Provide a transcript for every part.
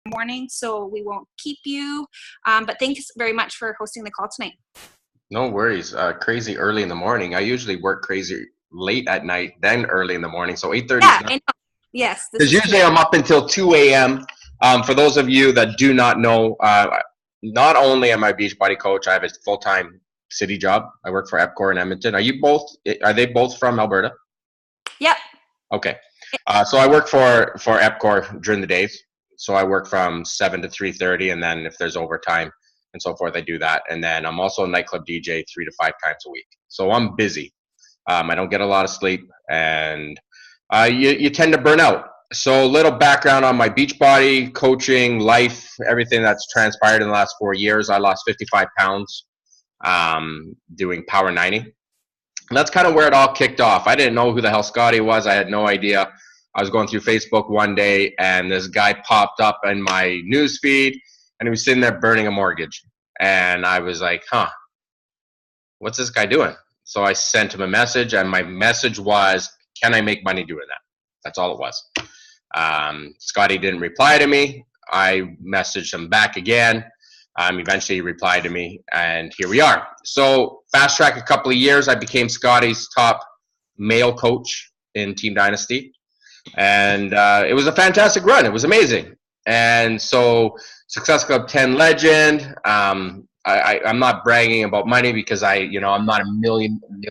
morning, so we won't keep you. But thanks very much for hosting the call tonight. No worries. Crazy early in the morning. I usually work crazy late at night, then early in the morning. So 8:30 Yeah, is not. I know. Yes. Because usually I'm up until 2 a.m. For those of you that do not know, not only am I a Beachbody coach, I have a full-time city job. I work for EPCOR in Edmonton. Are they both from Alberta? Yep. Okay. So I work for EPCOR during the days. So I work from 7 to 3:30, and then if there's overtime and so forth, I do that. And then I'm also a nightclub DJ 3 to 5 times a week. So I'm busy. I don't get a lot of sleep, and you tend to burn out. So a little background on my Beachbody coaching, life, everything that's transpired in the last 4 years. I lost 55 pounds doing Power 90. And that's kind of where it all kicked off. I didn't know who the hell Scotty was. I had no idea. I was going through Facebook one day, and this guy popped up in my news feed, and he was sitting there burning a mortgage. And I was like, what's this guy doing? So I sent him a message, and my message was, can I make money doing that? That's all it was. Scotty didn't reply to me. I messaged him back again. Eventually he replied to me, and here we are. So fast track a couple of years, I became Scotty's top male coach in Team Dynasty. And it was a fantastic run. It was amazing. And so Success Club 10 legend. I'm not bragging about money because I'm not a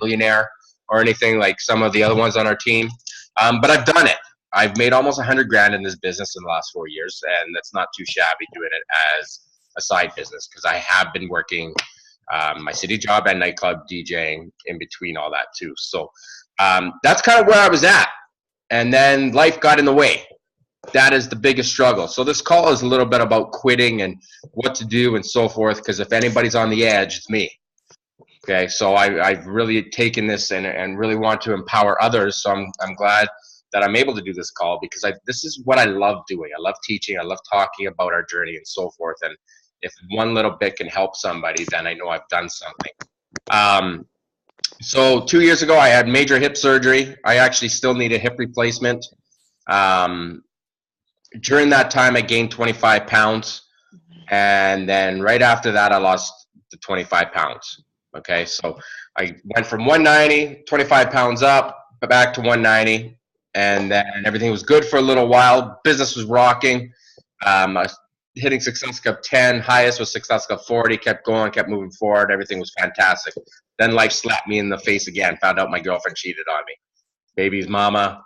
millionaire or anything like some of the other ones on our team. But I've done it. I've made almost 100 grand in this business in the last 4 years, and that's not too shabby doing it as a side business because I have been working my city job and nightclub DJing in between all that too. So that's kind of where I was at. And then life got in the way. That is the biggest struggle. So this call is a little bit about quitting and what to do and so forth, because if anybody's on the edge, it's me. Okay, so I've really taken this and really want to empower others. So I'm glad that I'm able to do this call because this is what I love doing. I love teaching. I love talking about our journey and so forth. And if one little bit can help somebody, then I know I've done something. So 2 years ago, I had major hip surgery. I actually still need a hip replacement. During that time, I gained 25 pounds. And then right after that, I lost the 25 pounds. Okay, so I went from 190, 25 pounds up, back to 190. And then everything was good for a little while. Business was rocking. I was hitting Success Cup 10. Highest was Success Cup 40. Kept going, kept moving forward. Everything was fantastic. Then life slapped me in the face again. Found out my girlfriend cheated on me. Baby's mama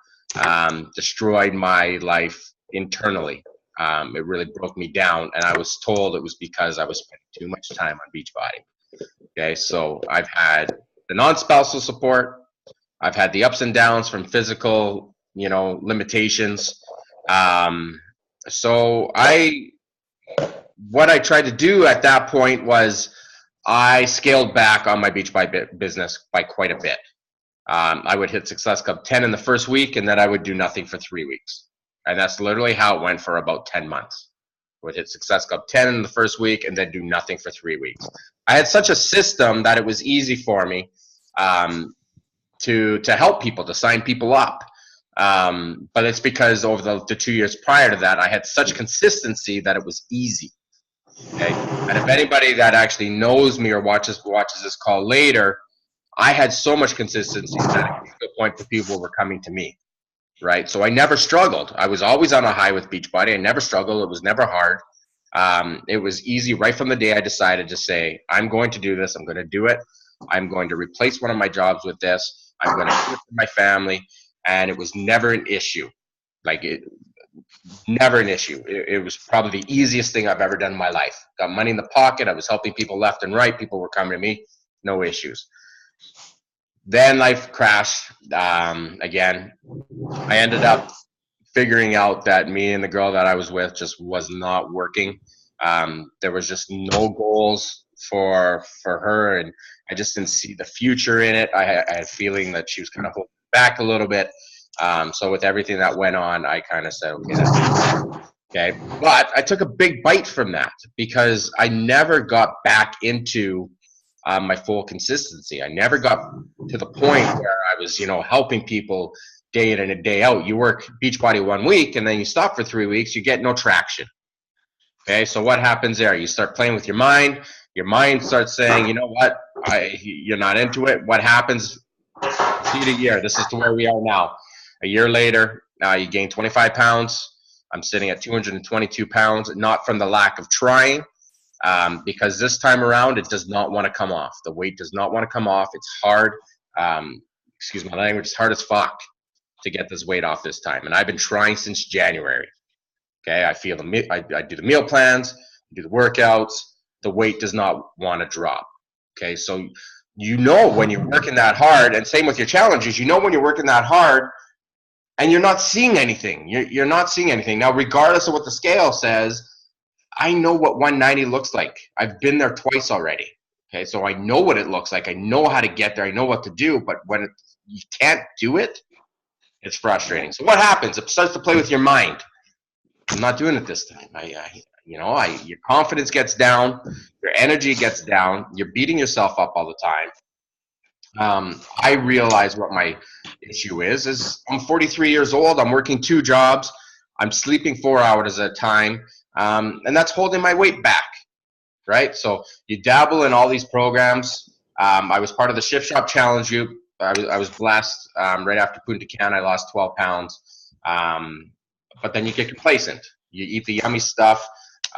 destroyed my life internally. It really broke me down. And I was told it was because I was spending too much time on Beachbody. Okay, so I've had the non-spousal support. I've had the ups and downs from physical, limitations. So what I tried to do at that point was I scaled back on my Beachbody business by quite a bit. I would hit Success Cup 10 in the first week, and then I would do nothing for 3 weeks. And that's literally how it went for about 10 months. I would hit Success Cup 10 in the first week and then do nothing for 3 weeks. I had such a system that it was easy for me to help people, to sign people up. But it's because over the 2 years prior to that, I had such consistency that it was easy. Okay, and if anybody that actually knows me or watches this call later, I had so much consistency that it came to the point where people were coming to me, right? So I never struggled. I was always on a high with Beachbody. I never struggled. It was never hard. It was easy right from the day I decided to say, I'm going to do this. I'm going to do it. I'm going to replace one of my jobs with this. I'm going to do it for my family. And it was never an issue. Never an issue. It was probably the easiest thing I've ever done in my life. Got money in the pocket. I was helping people left and right. People were coming to me. No issues. Then life crashed again. I ended up figuring out that me and the girl that I was with just was not working. There was just no goals for her, and I just didn't see the future in it. I had a feeling that she was kind of holding back a little bit. So with everything that went on, I kind of said, okay, that's it. Okay. But I took a big bite from that because I never got back into my full consistency. I never got to the point where I was, helping people day in and day out. You work Beachbody 1 week and then you stop for 3 weeks, you get no traction. Okay, so what happens there? You start playing with your mind. Your mind starts saying, you know what, you're not into it. What happens? See it a year. This is to where we are now. A year later, you gain 25 pounds. I'm sitting at 222 pounds, not from the lack of trying, because this time around, it does not want to come off. The weight does not want to come off. It's hard. Excuse my language. It's hard as fuck to get this weight off this time. And I've been trying since January. Okay, I do the meal plans, do the workouts. The weight does not want to drop. Okay, so you know when you're working that hard, and same with your challenges, you know when you're working that hard and you're not seeing anything. You're not seeing anything. Now, regardless of what the scale says, I know what 190 looks like. I've been there twice already. Okay, so I know what it looks like. I know how to get there. I know what to do, but when you can't do it, it's frustrating. So what happens? It starts to play with your mind. I'm not doing it this time. Your confidence gets down, your energy gets down, you're beating yourself up all the time. I realize what my issue is I'm 43 years old, I'm working 2 jobs, I'm sleeping 4 hours at a time, and that's holding my weight back, right? So you dabble in all these programs. I was part of the Shift Shop Challenge group. I was blessed. Right after Punta Cana, I lost 12 pounds. But then you get complacent. You eat the yummy stuff,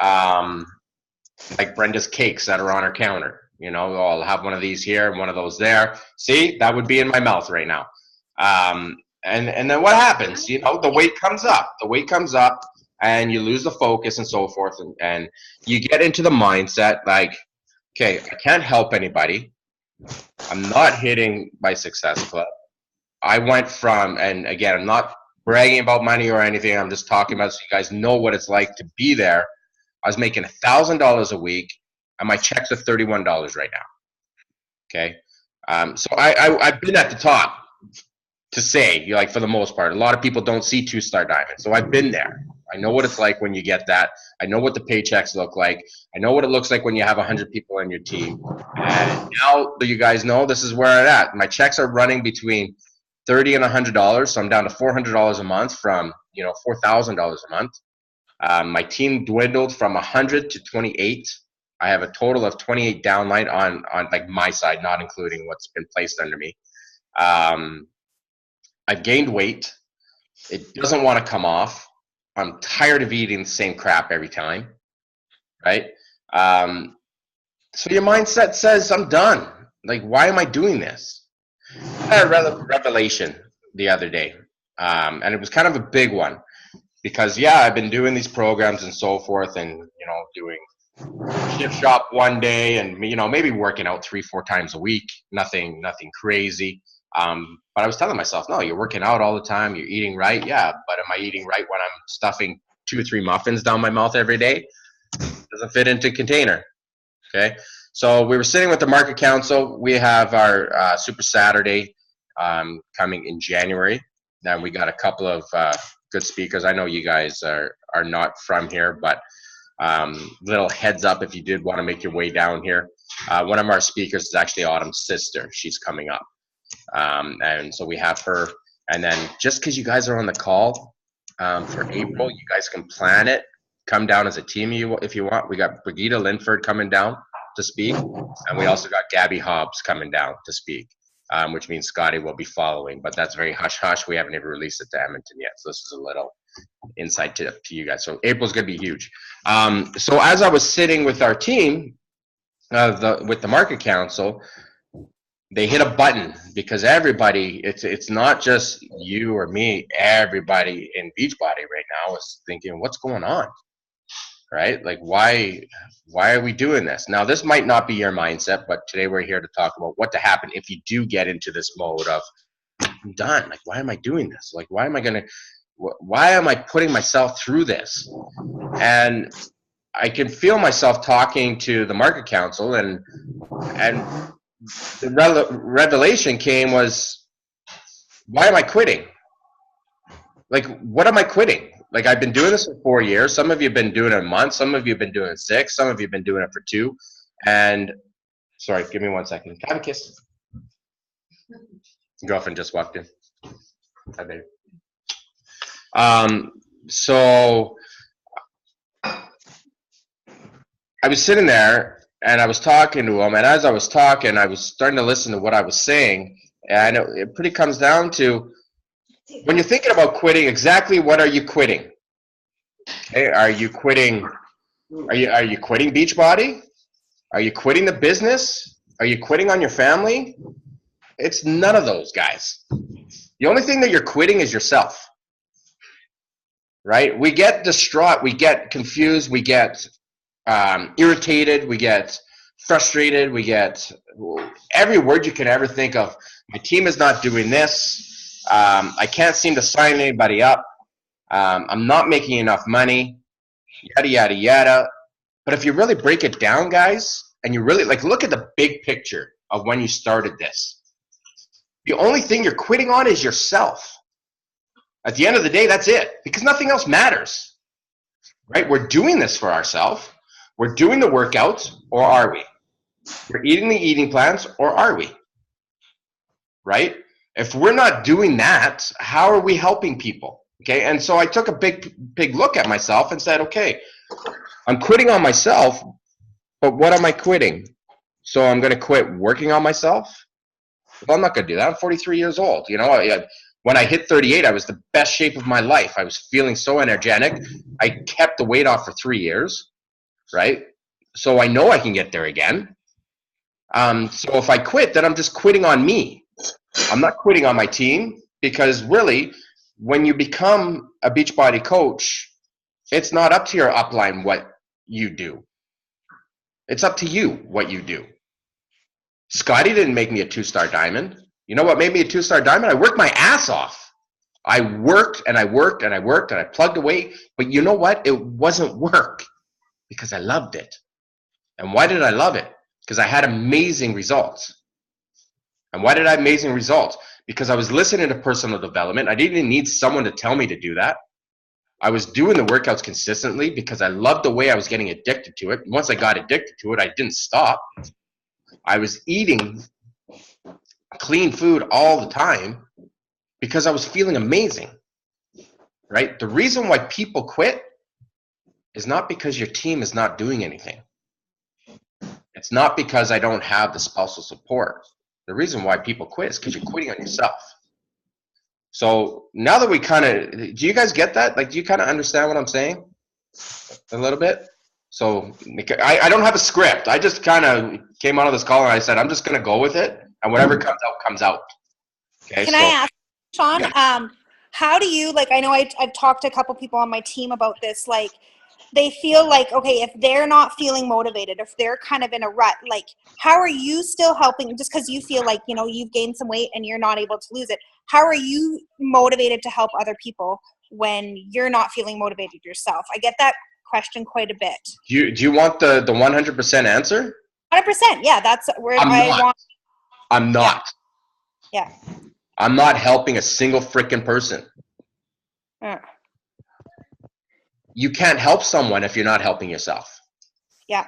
like Brenda's cakes that are on her counter. You know, oh, I'll have one of these here and one of those there. See, that would be in my mouth right now. And then what happens? You know, the weight comes up. The weight comes up, and you lose the focus and so forth. And you get into the mindset like, okay, I can't help anybody. I'm not hitting my success club. I went from, and again, I'm not bragging about money or anything. I'm just talking about so you guys know what it's like to be there. I was making $1,000 a week, and my checks are $31 right now. Okay, so I've been at the top, to say, like, for the most part. A lot of people don't see 2-star diamond, so I've been there. I know what it's like when you get that. I know what the paychecks look like. I know what it looks like when you have 100 people on your team. And now that you guys know, this is where I'm at. My checks are running between $30 and $100, so I'm down to $400 a month from $4,000 a month. My team dwindled from 100 to 28. I have a total of 28 downline on like my side, not including what's been placed under me. I've gained weight. It doesn't want to come off. I'm tired of eating the same crap every time, right? So your mindset says, I'm done. Like, why am I doing this? I had a revelation the other day, and it was kind of a big one because, yeah, I've been doing these programs and so forth, and doing Shift Shop one day, and maybe working out 3-4 times a week. Nothing crazy. But I was telling myself, no, you're working out all the time. You're eating right, yeah. But am I eating right when I'm stuffing 2 or 3 muffins down my mouth every day? Doesn't fit into container. Okay. So we were sitting with the Market Council. We have our Super Saturday coming in January. Now we got a couple of good speakers. I know you guys are not from here, but little heads up if you did want to make your way down here. One of our speakers is actually Autumn's sister. She's coming up. And so we have her. And then just because you guys are on the call for April, you guys can plan it. Come down as a team if you want. We got Brigitte Linford coming down to speak. And we also got Gabby Hobbs coming down to speak, which means Scotty will be following. But that's very hush-hush. We haven't even released it to Edmonton yet. So this is a little inside tip to you guys. So April's going to be huge. So as I was sitting with our team, with the Market Council, they hit a button because everybody, it's not just you or me, everybody in Beachbody right now is thinking, what's going on? Right? Like, why are we doing this? Now, this might not be your mindset, but today we're here to talk about what to happen if you do get into this mode of, I'm done. Like, why am I doing this? Like, why am I putting myself through this? And I can feel myself talking to the Market Council, and the revelation came was, why am I quitting? Like, what am I quitting? Like, I've been doing this for 4 years. Some of you have been doing it a month. Some of you have been doing it 6. Some of you have been doing it for 2. And, sorry, give me 1 second. Have a kiss. Girlfriend just walked in. Hi, baby. So I was sitting there and I was talking to him, and as I was talking, I was starting to listen to what I was saying, and it pretty comes down to, when you're thinking about quitting, exactly what are you quitting? Okay, are you quitting? Are you quitting Beachbody? Are you quitting the business? Are you quitting on your family? It's none of those, guys. The only thing that you're quitting is yourself, right? We get distraught, we get confused, we get irritated, we get frustrated, we get every word you can ever think of. My team is not doing this. I can't seem to sign anybody up. I'm not making enough money, yada, yada, yada. But if you really break it down, guys, and you really look at the big picture of when you started this, the only thing you're quitting on is yourself. At the end of the day, that's it, because nothing else matters, right? We're doing this for ourselves. We're doing the workouts, or are we? We're eating the eating plans, or are we? Right? If we're not doing that, how are we helping people? Okay, and so I took a big look at myself and said, okay, I'm quitting on myself, but what am I quitting? So I'm going to quit working on myself? Well, I'm not going to do that. I'm 43 years old. You know, when I hit 38, I was the best shape of my life. I was feeling so energetic. I kept the weight off for 3 years, right? So I know I can get there again. So if I quit, then I'm just quitting on me. I'm not quitting on my team, because really, when you become a Beachbody coach, it's not up to your upline what you do. It's up to you what you do. Scotty didn't make me a 2-star diamond. You know what made me a 2-star diamond? I worked my ass off. I worked and I worked and I worked and I plugged away. But you know what? It wasn't work, because I loved it. And why did I love it? Because I had amazing results. And why did I have amazing results? Because I was listening to personal development. I didn't need someone to tell me to do that. I was doing the workouts consistently because I loved the way I was getting addicted to it. Once I got addicted to it, I didn't stop. I was eating clean food all the time because I was feeling amazing, right? The reason why people quit is not because your team is not doing anything. It's not because I don't have the spousal support. The reason why people quit is because you're quitting on yourself. So now that we do you guys get that? Like, do you kind of understand what I'm saying? A little bit? So I don't have a script. I just kind of came out of this call and I said, I'm just going to go with it. And whatever comes out, comes out. Okay. Can I ask, Sean, yeah. How do you, I know I've talked to a couple people on my team about this, they feel like, okay, if they're not feeling motivated, if they're kind of in a rut, how are you still helping, just because you feel like, you've gained some weight and you're not able to lose it? How are you motivated to help other people when you're not feeling motivated yourself? I get that question quite a bit. Do you want the 100% answer? 100%. Yeah, that's where I want. I'm not. Yeah. I'm not helping a single freaking person. You can't help someone if you're not helping yourself. Yeah.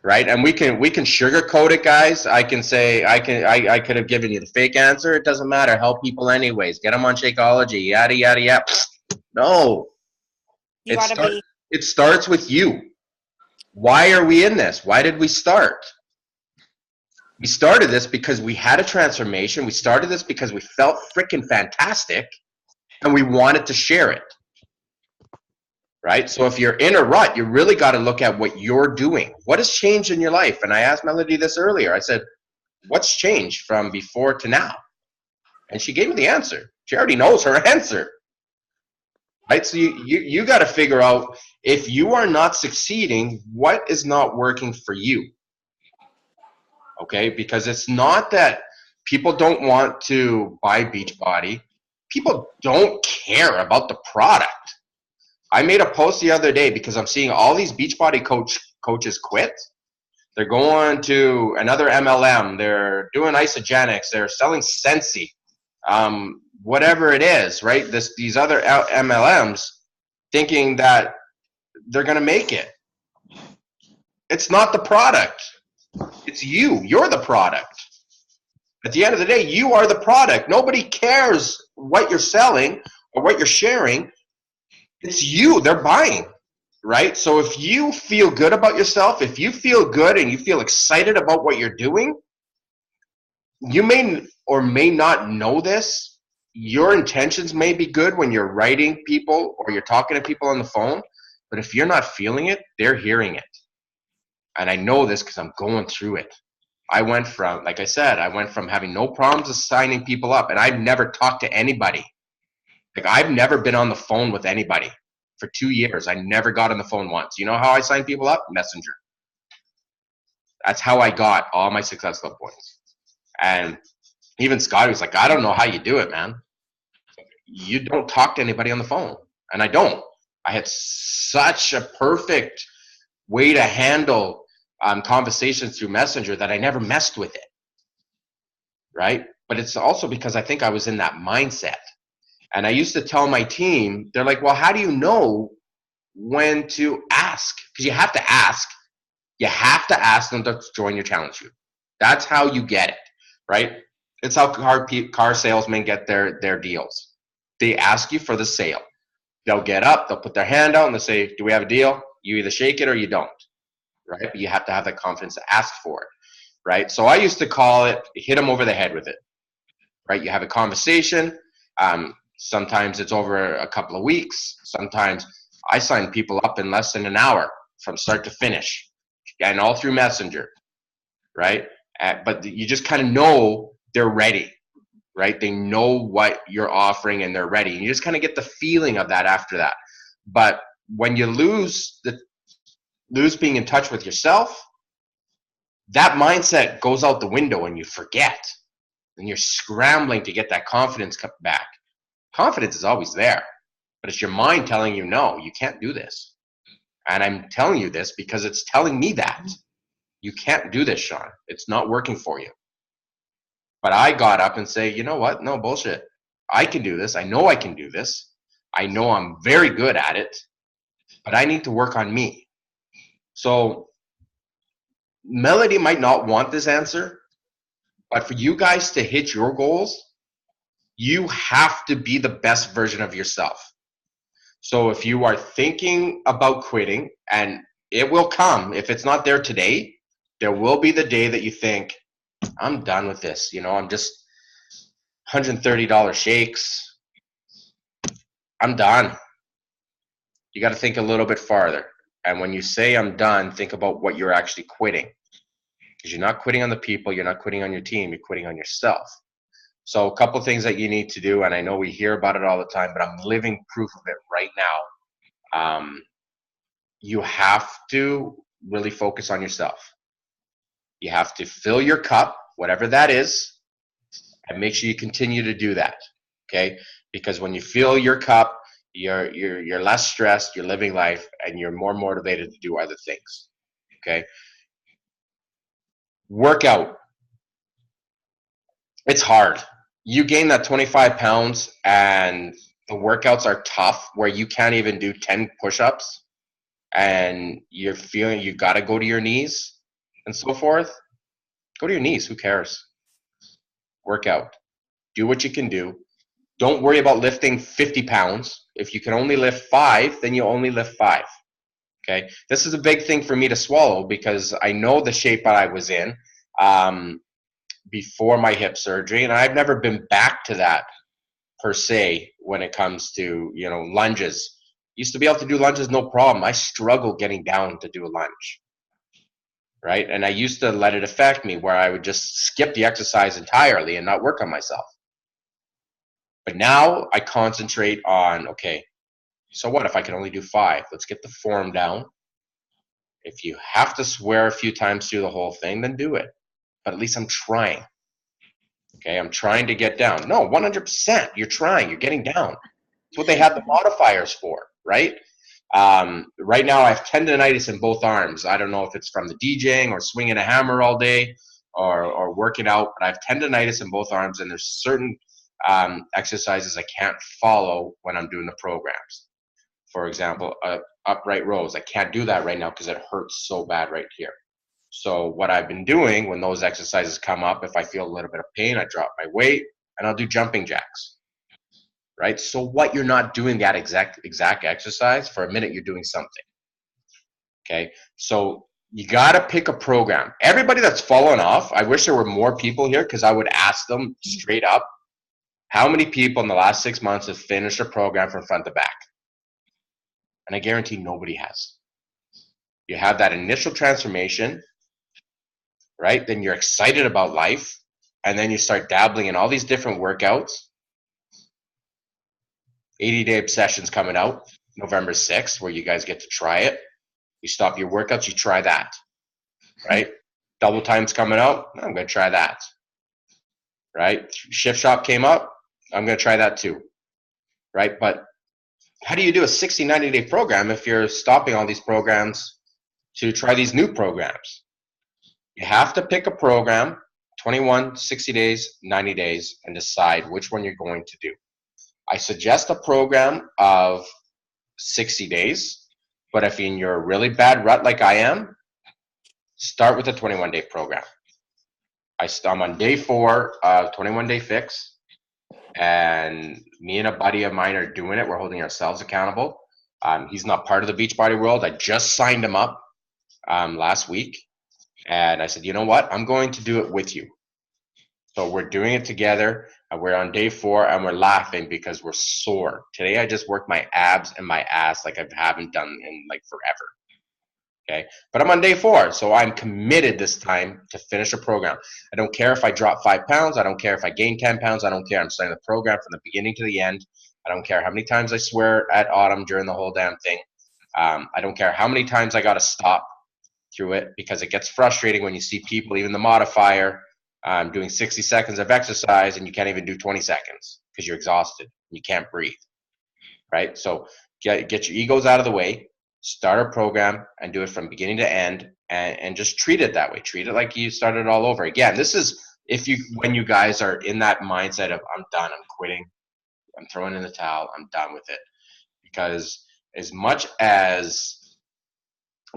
Right? And we can sugarcoat it, guys. I can say I could have given you the fake answer. It doesn't matter. Help people anyways. Get them on Shakeology. Yada yada yada. No. It starts with you. Why are we in this? Why did we start? We started this because we had a transformation. We started this because we felt freaking fantastic and we wanted to share it. Right? So if you're in a rut, you really got to look at what you're doing. What has changed in your life? And I asked Melody this earlier. I said, what's changed from before to now? And she gave me the answer. She already knows her answer. Right? So you got to figure out, if you are not succeeding, what is not working for you? Okay? Because it's not that people don't want to buy Beachbody. People don't care about the product. I made a post the other day because I'm seeing all these Beachbody coaches quit. They're going to another MLM. They're doing Isogenics. They're selling Sensi. Whatever it is, right? These other MLMs, thinking that they're going to make it. It's not the product. It's you. You're the product. At the end of the day, you are the product. Nobody cares what you're selling or what you're sharing. It's you. They're buying. right? So if you feel good about yourself, if you feel good and you feel excited about what you're doing, you may or may not know this. Your intentions may be good when you're writing people or you're talking to people on the phone, but if you're not feeling it, they're hearing it. And I know this because I'm going through it. I went from, like I said, I went from having no problems signing people up, and I've never talked to anybody. Like, I've never been on the phone with anybody for 2 years. I never got on the phone once. You know how I sign people up? Messenger. That's how I got all my Success Club points. And even Scotty was like, I don't know how you do it, man. You don't talk to anybody on the phone. And I don't. I had such a perfect way to handle conversations through Messenger that I never messed with it. Right? But it's also because I think I was in that mindset. And I used to tell my team, they're like, well, how do you know when to ask? Because you have to ask. You have to ask them to join your challenge group. That's how you get it, right? It's how car salesmen get their deals. They ask you for the sale. They'll get up, they'll put their hand out, and they'll say, do we have a deal? You either shake it or you don't, right? But you have to have the confidence to ask for it, right? So I used to call it, hit them over the head with it, right? You have a conversation. Sometimes it's over a couple of weeks. Sometimes I sign people up in less than an hour from start to finish, and all through Messenger, right? But you just kind of know they're ready, right? They know what you're offering and they're ready. And you just kind of get the feeling of that after that. But when you lose being in touch with yourself, that mindset goes out the window and you forget. And you're scrambling to get that confidence back. Confidence is always there, but it's your mind telling you, no, you can't do this. And I'm telling you this because it's telling me that. You can't do this, Sean. It's not working for you. But I got up and say, you know what? No, bullshit. I can do this. I know I can do this. I know I'm very good at it, but I need to work on me. So Melody might not want this answer, but for you guys to hit your goals, you have to be the best version of yourself. So if you are thinking about quitting, and it will come, if it's not there today, there will be the day that you think, I'm done with this. You know, I'm just $130 shakes. I'm done. You got to think a little bit farther. And when you say I'm done, think about what you're actually quitting. Because you're not quitting on the people, you're not quitting on your team, you're quitting on yourself. So a couple things that you need to do, and I know we hear about it all the time, but I'm living proof of it right now. You have to really focus on yourself. You have to fill your cup, whatever that is, and make sure you continue to do that, okay? Because when you fill your cup, you're less stressed, you're living life, and you're more motivated to do other things, okay? Workout. It's hard. You gain that 25 pounds and the workouts are tough where you can't even do 10 push-ups and you're feeling you got to go to your knees and so forth. Go to your knees. Who cares? Work out. Do what you can do. Don't worry about lifting 50 pounds. If you can only lift 5, then you only lift 5. Okay? This is a big thing for me to swallow because I know the shape that I was in before my hip surgery, and I've never been back to that per se when it comes to, you know, lunges. Used to be able to do lunges no problem. I struggle getting down to do a lunge, right? And I used to let it affect me where I would just skip the exercise entirely and not work on myself. But now I concentrate on, okay, so what if I can only do 5? Let's get the form down. If you have to swear a few times through the whole thing, then do it. But at least I'm trying. Okay, I'm trying to get down. No, 100%. You're trying. You're getting down. That's what they have the modifiers for, right? Right now I have tendonitis in both arms. I don't know if it's from the DJing or swinging a hammer all day or working out, but I have tendonitis in both arms, and there's certain exercises I can't follow when I'm doing the programs. For example, upright rows. I can't do that right now because it hurts so bad right here. So what I've been doing when those exercises come up, if I feel a little bit of pain, I drop my weight and I'll do jumping jacks, right? So what, you're not doing that exact exercise. For a minute, you're doing something. Okay. So you got to pick a program. Everybody that's fallen off, I wish there were more people here because I would ask them straight up, how many people in the last 6 months have finished a program from front to back? And I guarantee nobody has. You have that initial transformation, right? Then you're excited about life. And then you start dabbling in all these different workouts. 80-day obsessions coming out November 6th, where you guys get to try it. You stop your workouts, you try that, right? Double time's coming out, I'm going to try that, right? Shift shop came up, I'm going to try that too, right? But how do you do a 60, 90-day program if you're stopping all these programs to try these new programs? You have to pick a program, 21, 60 days, 90 days, and decide which one you're going to do. I suggest a program of 60 days, but if you're in a really bad rut like I am, start with a 21-day program. I'm on day 4 of 21-day fix, and me and a buddy of mine are doing it. We're holding ourselves accountable. He's not part of the Beachbody world. I just signed him up last week, and I said, you know what? I'm going to do it with you. So we're doing it together. We're on day 4, and we're laughing because we're sore. Today I just worked my abs and my ass like I haven't done in like forever. Okay, but I'm on day 4, so I'm committed this time to finish a program. I don't care if I drop 5 pounds. I don't care if I gain 10 pounds. I don't care. I'm starting the program from the beginning to the end. I don't care how many times I swear at Autumn during the whole damn thing. I don't care how many times I got to stop through it, because it gets frustrating when you see people, even the modifier, doing 60 seconds of exercise and you can't even do 20 seconds because you're exhausted. You can't breathe, right? So get your egos out of the way. Start a program and do it from beginning to end, and just treat it that way. Treat it like you started all over again. This is when you guys are in that mindset of, I'm done, I'm quitting, I'm throwing in the towel, I'm done with it. Because as much as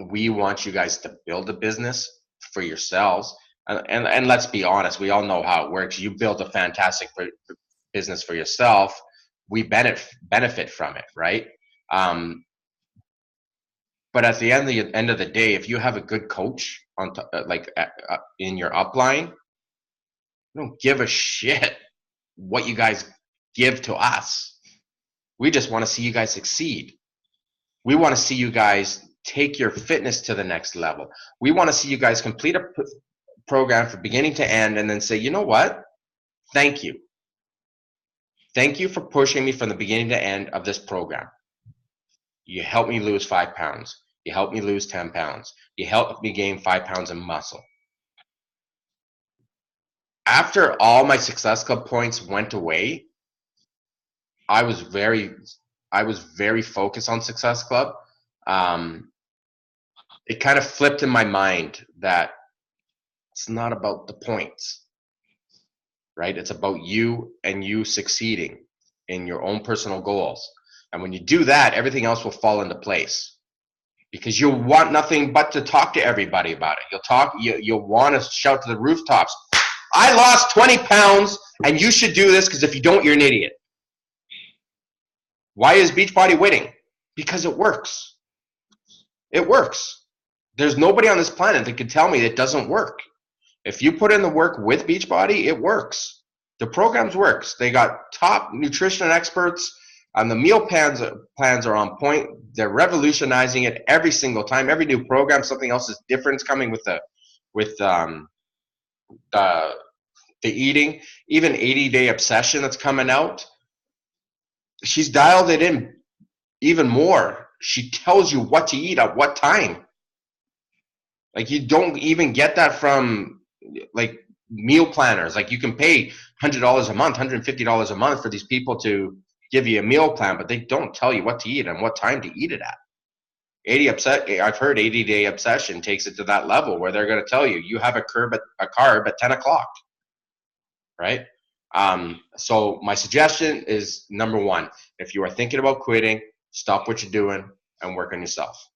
we want you guys to build a business for yourselves, and let's be honest, we all know how it works. You build a fantastic business for yourself, we benefit from it, right? But at the end of the day, if you have a good coach in your upline, I don't give a shit what you guys give to us. We just want to see you guys succeed. We want to see you guys take your fitness to the next level. We want to see you guys complete a program from beginning to end and then say, you know what? Thank you. Thank you for pushing me from the beginning to end of this program. You helped me lose 5 pounds. You helped me lose 10 pounds. You helped me gain 5 pounds of muscle. After all my Success Club points went away, I was very focused on Success Club. It kind of flipped in my mind that it's not about the points, right? It's about you and you succeeding in your own personal goals. And when you do that, everything else will fall into place, because you'll want nothing but to talk to everybody about it. You'll want to shout to the rooftops, I lost 20 pounds and you should do this, because if you don't, you're an idiot. Why is Beachbody winning? Because it works. It works. There's nobody on this planet that could tell me it doesn't work. If you put in the work with Beachbody, it works. The programs works. They got top nutrition experts, and the meal plans are on point. They're revolutionizing it every single time. Every new program, something else is different coming with the eating. Even 80-day obsession that's coming out. She's dialed it in even more. She tells you what to eat at what time. Like, you don't even get that from like meal planners. Like, you can pay $100 a month, $150 a month for these people to give you a meal plan, but they don't tell you what to eat and what time to eat it at. I've heard 80-day obsession takes it to that level where they're going to tell you have a carb at 10 o'clock, right? So my suggestion is, number 1, if you are thinking about quitting, stop what you're doing and work on yourself,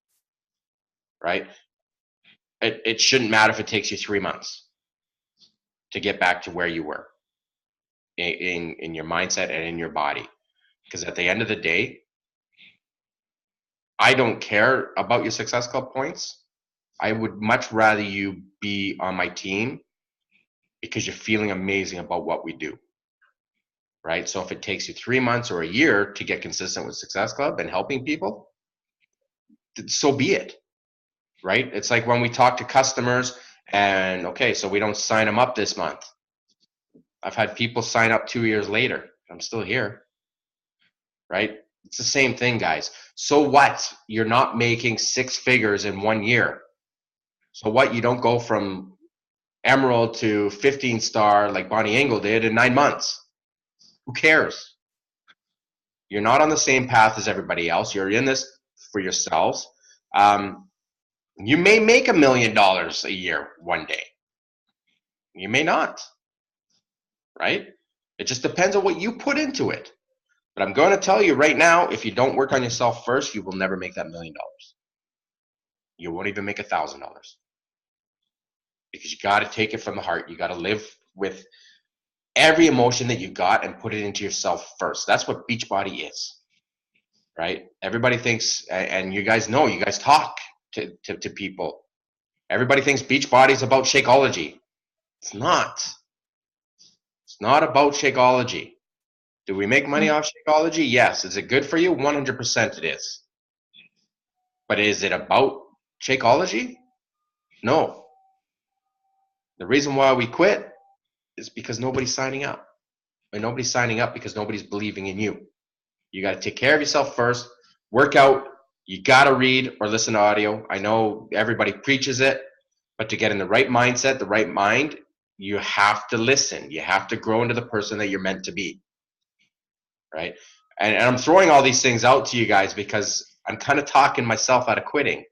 right? It shouldn't matter if it takes you 3 months to get back to where you were in your mindset and in your body. Because at the end of the day, I don't care about your Success Club points. I would much rather you be on my team because you're feeling amazing about what we do, right? So if it takes you 3 months or a year to get consistent with Success Club and helping people, so be it, right? It's like when we talk to customers and, okay, so we don't sign them up this month. I've had people sign up 2 years later. I'm still here, right? It's the same thing, guys. So what? You're not making 6 figures in 1 year. So what? You don't go from Emerald to 15 star like Bonnie Engel did in 9 months. Who cares? You're not on the same path as everybody else. You're in this for yourselves. You may make $1 million a year one day. You may not, right? It just depends on what you put into it. But I'm going to tell you right now, if you don't work on yourself first, you will never make that $1 million. You won't even make $1,000 because you got to take it from the heart. You got to live with every emotion that you got and put it into yourself first. That's what Beachbody is, right? Everybody thinks, and you guys know, you guys talk to people. Everybody thinks Beachbody is about Shakeology. It's not. It's not about Shakeology. Do we make money off Shakeology? Yes. Is it good for you? 100% it is. But is it about Shakeology? No. The reason why we quit is because nobody's signing up. And nobody's signing up because nobody's believing in you. You got to take care of yourself first. Work out. You got to read or listen to audio. I know everybody preaches it, but to get in the right mindset, the right mind, you have to listen. You have to grow into the person that you're meant to be, right? And I'm throwing all these things out to you guys because I'm kind of talking myself out of quitting.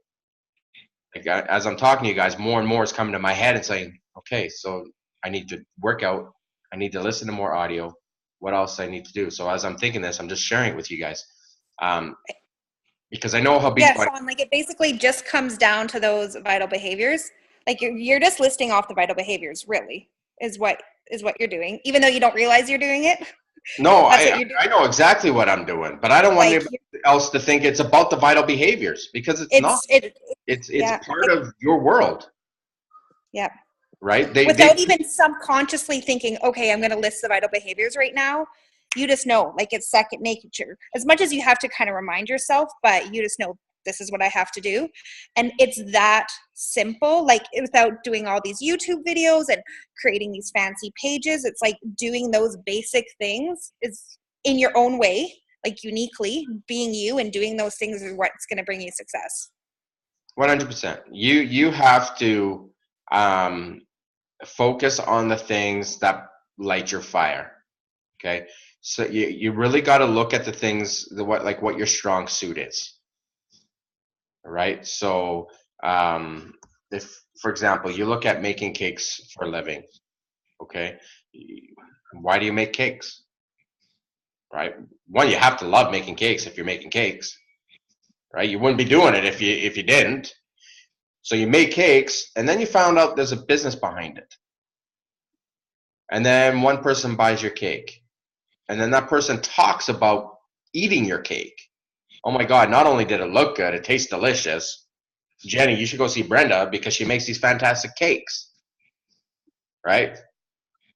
Like, as I'm talking to you guys, more and more is coming to my head and saying, okay, so I need to work out. I need to listen to more audio. What else I need to do? So as I'm thinking this, I'm just sharing it with you guys. Because I know how Beachbody. Sean, like it basically just comes down to those vital behaviors. Like you're just listing off the vital behaviors, really, is what you're doing, even though you don't realize you're doing it. No, I know exactly what I'm doing, but I don't want anybody else to think it's about the vital behaviors because it's not. It's part of your world. Yeah. Right? Without even subconsciously thinking, okay, I'm going to list the vital behaviors right now. You just know, like it's second nature. As much as you have to kind of remind yourself, but you just know this is what I have to do. And it's that simple, like without doing all these YouTube videos and creating these fancy pages. It's like doing those basic things is in your own way, like uniquely being you and doing those things is what's going to bring you success. 100%. You have to focus on the things that light your fire. Okay. So you really got to look at the things, what your strong suit is. All right. So if, for example, you look at making cakes for a living, okay, why do you make cakes? Right. One, you have to love making cakes if you're making cakes, right? You wouldn't be doing it if you didn't. So you make cakes, and then you found out there's a business behind it. And then one person buys your cake. And then that person talks about eating your cake. Oh my God, not only did it look good, it tastes delicious. Jenny, you should go see Brenda because she makes these fantastic cakes. Right?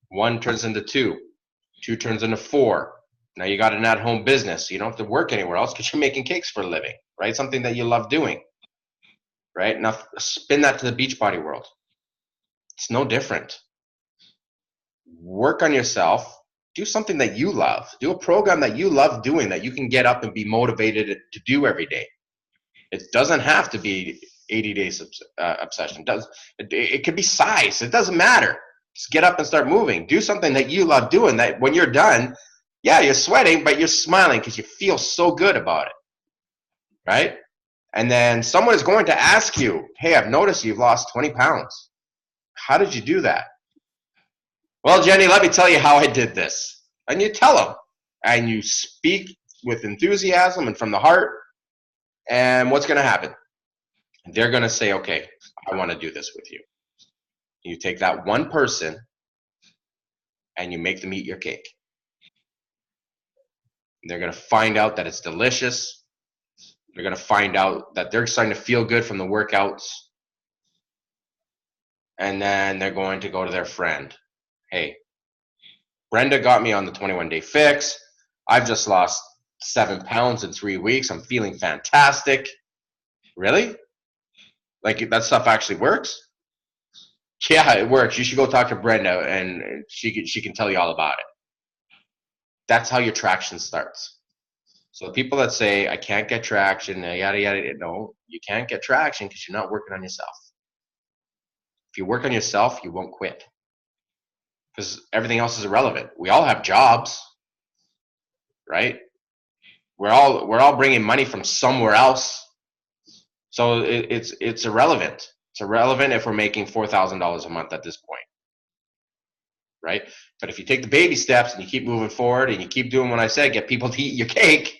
1 turns into 2. 2 turns into 4. Now you got an at-home business. You don't have to work anywhere else because you're making cakes for a living. Right? Something that you love doing. Right? Now spin that to the Beachbody world. It's no different. Work on yourself. Do something that you love. Do a program that you love doing that you can get up and be motivated to do every day. It doesn't have to be 80 days obsession. It could be size. It doesn't matter. Just get up and start moving. Do something that you love doing that when you're done, yeah, you're sweating, but you're smiling because you feel so good about it. Right? And then someone is going to ask you, hey, I've noticed you've lost 20 pounds. How did you do that? Well, Jenny, let me tell you how I did this. And you tell them. And you speak with enthusiasm and from the heart. And what's going to happen? They're going to say, okay, I want to do this with you. You take that one person and you make them eat your cake. They're going to find out that it's delicious. They're going to find out that they're starting to feel good from the workouts. And then they're going to go to their friend. Hey, Brenda got me on the 21-day fix. I've just lost 7 pounds in 3 weeks. I'm feeling fantastic. Really? Like, that stuff actually works? Yeah, it works. You should go talk to Brenda, and she can tell you all about it. That's how your traction starts. So the people that say, I can't get traction, yada, yada, no, you can't get traction because you're not working on yourself. If you work on yourself, you won't quit. Because everything else is irrelevant. We all have jobs, right? We're all bringing money from somewhere else. So it's irrelevant. It's irrelevant if we're making $4,000 a month at this point, right? But if you take the baby steps and you keep moving forward and you keep doing what I said, get people to eat your cake,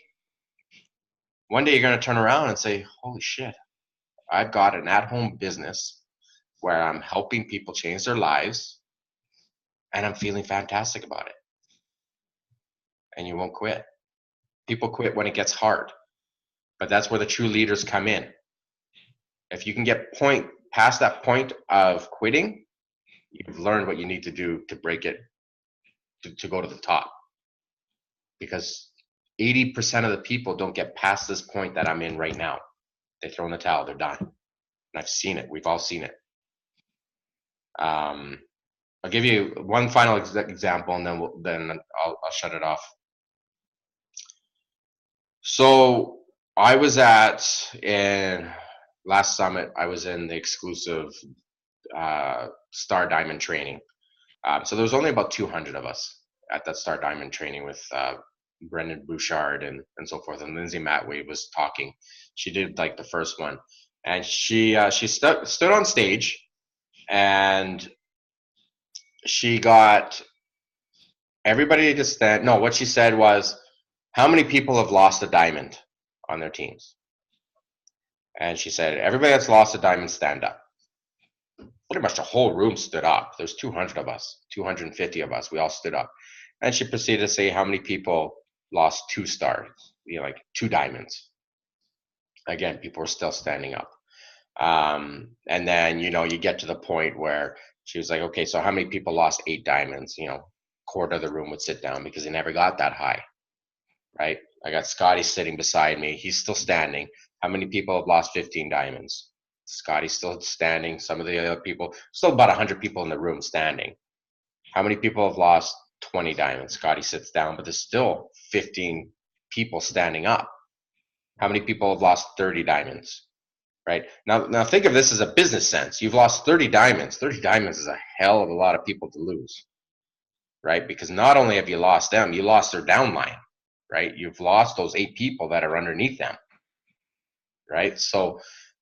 one day you're going to turn around and say, holy shit, I've got an at-home business where I'm helping people change their lives and I'm feeling fantastic about it. And you won't quit. People quit when it gets hard, but that's where the true leaders come in. If you can get past that point of quitting, you've learned what you need to do to break it, to go to the top. Because 80% of the people don't get past this point that I'm in right now. They throw in the towel, they're done. And I've seen it, we've all seen it. I'll give you one final example and then I'll shut it off. So I was in last summit, I was in the exclusive Star Diamond training. So there was only about 200 of us at that Star Diamond training with Brendan Bouchard and so forth. And Lindsay Matway was talking. She did like the first one. And she stood on stage and she got everybody to stand. No, what she said was, how many people have lost a diamond on their teams? And she said, everybody that's lost a diamond, stand up. Pretty much the whole room stood up. There's 200 of us, 250 of us. We all stood up. And she proceeded to say how many people lost 2 stars, like 2 diamonds. Again, people were still standing up. And then, you get to the point where she was like, okay, so how many people lost 8 diamonds? Quarter of the room would sit down because they never got that high, right? I got Scotty sitting beside me. He's still standing. How many people have lost 15 diamonds? Scotty's still standing. Some of the other people, still about 100 people in the room standing. How many people have lost 20 diamonds? Scotty sits down, but there's still 15 people standing up. How many people have lost 30 diamonds? Right? Now think of this as a business sense. You've lost 30 diamonds. 30 diamonds is a hell of a lot of people to lose, right? Because not only have you lost them, you lost their downline, right? You've lost those 8 people that are underneath them, right? So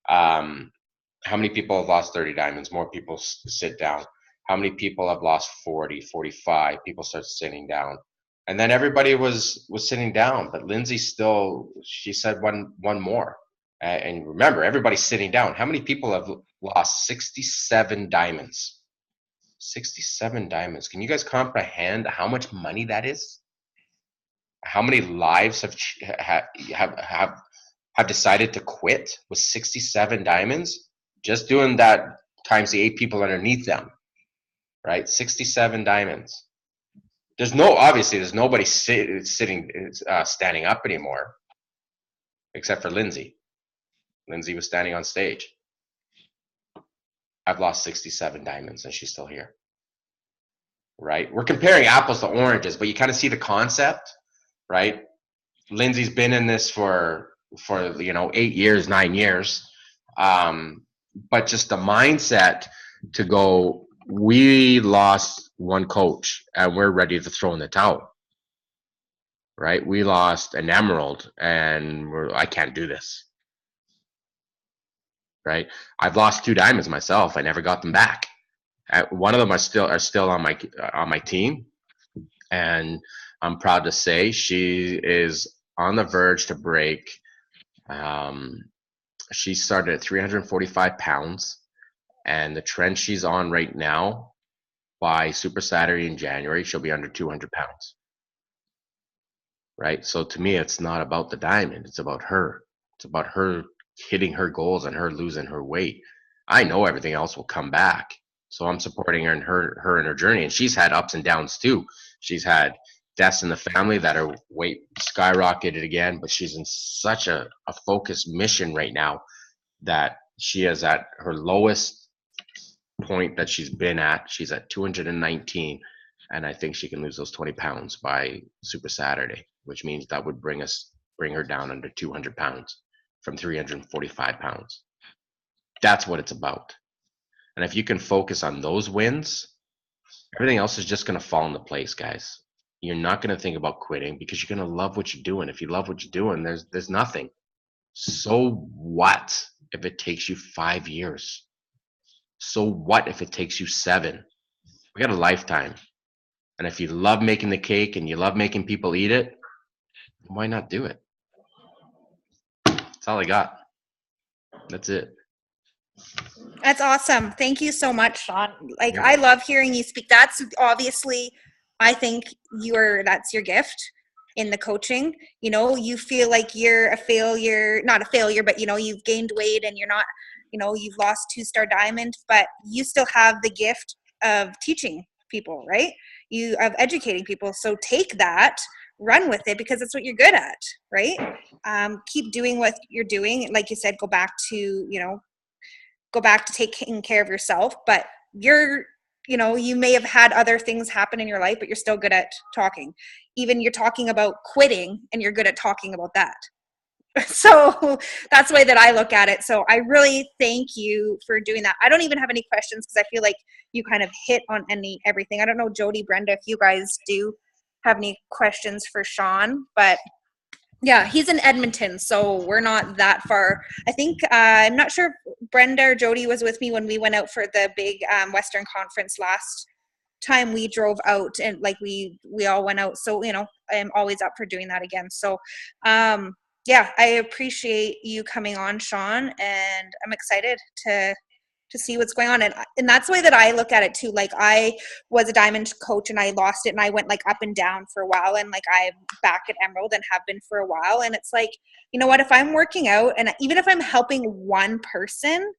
how many people have lost 30 diamonds? More people sit down. How many people have lost 40, 45? People start sitting down. And then everybody was sitting down, but Lindsay she said one more. And remember, everybody's sitting down. How many people have lost 67 diamonds? 67 diamonds. Can you guys comprehend how much money that is? How many lives have decided to quit with 67 diamonds? Just doing that times the 8 people underneath them, right? 67 diamonds. There's nobody standing up anymore, except for Lindsay. Lindsay was standing on stage. I've lost 67 diamonds and she's still here, right? We're comparing apples to oranges, but you kind of see the concept, right? Lindsay's been in this for 8 years, 9 years. But just the mindset to go, we lost one coach and we're ready to throw in the towel, right? We lost an emerald and I can't do this, right? I've lost 2 diamonds myself. I never got them back. One of them are still on my team, and I'm proud to say she is on the verge to break. She started at 345 pounds, and the trend she's on right now, by Super Saturday in January, she'll be under 200 pounds. Right? So to me, it's not about the diamond, it's about her. It's about her hitting her goals and her losing her weight. I know everything else will come back. So I'm supporting her in her journey. And she's had ups and downs too. She's had deaths in the family that her weight skyrocketed again, but she's in such a focused mission right now that she is at her lowest point that she's been at. She's at 219, and I think she can lose those 20 pounds by Super Saturday, which means that would bring her down under 200 pounds from 345 pounds. That's what it's about. And if you can focus on those wins, everything else is just going to fall into place, guys. You're not going to think about quitting because you're going to love what you're doing. If you love what you're doing, there's nothing. So what if it takes you 5 years? So what if it takes you 7? We got a lifetime. And if you love making the cake and you love making people eat it, why not do it? That's all I got. That's it. That's awesome. Thank you so much, Sean. Like, I love hearing you speak. That's obviously, I think that's your gift in the coaching. You know, you feel like you're a failure, not a failure, but you know, you've gained weight and you're not, you know, you've lost 2-star diamond, but you still have the gift of teaching people, right? You of educating people. So take that, run with it, because it's what you're good at, right? Keep doing what you're doing. Like you said, go back to taking care of yourself, but you may have had other things happen in your life, but you're still good at talking. Even you're talking about quitting and you're good at talking about that. So that's the way that I look at it. So I really thank you for doing that. I don't even have any questions because I feel like you kind of hit on everything. I don't know, Jody, Brenda, if you guys do have any questions for Sean, but yeah, he's in Edmonton, so we're not that far. I think, I'm not sure if Brenda or Jody was with me when we went out for the big Western Conference last time we drove out, and like we all went out. So, you know, I'm always up for doing that again. So, yeah, I appreciate you coming on, Sean, and I'm excited to see what's going on. And that's the way that I look at it too. Like, I was a diamond coach and I lost it and I went like up and down for a while, and like I'm back at Emerald and have been for a while. And it's like, you know what, if I'm working out and even if I'm helping one person,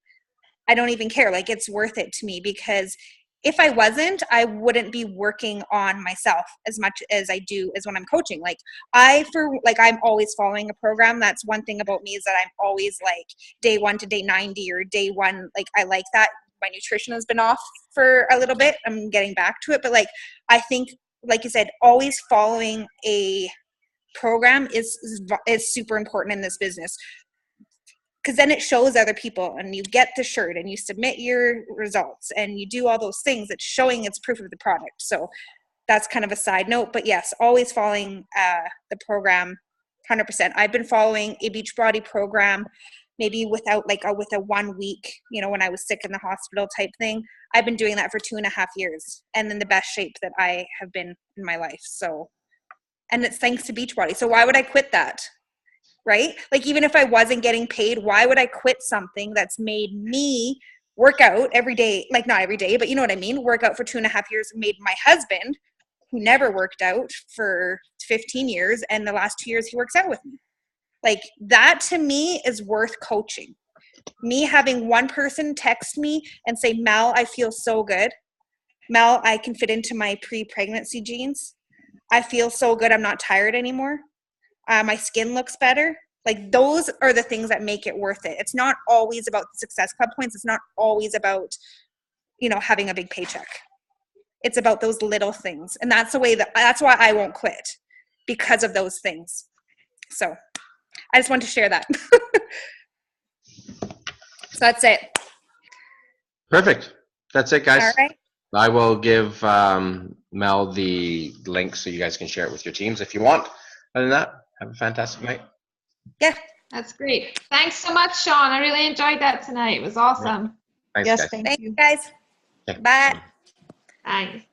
I don't even care. Like, it's worth it to me, because if I wasn't, I wouldn't be working on myself as much as I do as when I'm coaching. Like, I'm always following a program. That's one thing about me, is that I'm always like day 1 to day 90 or day 1. Like, I like that. My nutrition has been off for a little bit. I'm getting back to it. But like, I think, like you said, always following a program is super important in this business. Because then it shows other people, and you get the shirt and you submit your results and you do all those things. It's showing, it's proof of the product. So that's kind of a side note, but yes, always following the program 100%. I've been following a Beachbody program, maybe without with a 1 week, you know, when I was sick in the hospital type thing. I've been doing that for 2.5 years, and in the best shape that I have been in my life. So, and it's thanks to Beachbody. So why would I quit that? Right? Like, even if I wasn't getting paid, why would I quit something that's made me work out every day? Like, not every day, but you know what I mean? Work out for 2.5 years, made my husband, who never worked out, for 15 years. And the last 2 years he works out with me. Like, that to me is worth coaching. Me having one person text me and say, Mel, I feel so good. Mel, I can fit into my pre-pregnancy jeans. I feel so good. I'm not tired anymore. My skin looks better. Like, those are the things that make it worth it. It's not always about the Success Club points. It's not always about, you know, having a big paycheck. It's about those little things. And that's why I won't quit, because of those things. So I just wanted to share that. So that's it. Perfect. That's it, guys. All right. I will give Mel the link so you guys can share it with your teams if you want. Other than that, have a fantastic night. Yeah. That's great. Thanks so much, Sean. I really enjoyed that tonight. It was awesome. Thanks, Yes, guys. thank you, guys. Okay. Bye. Thanks.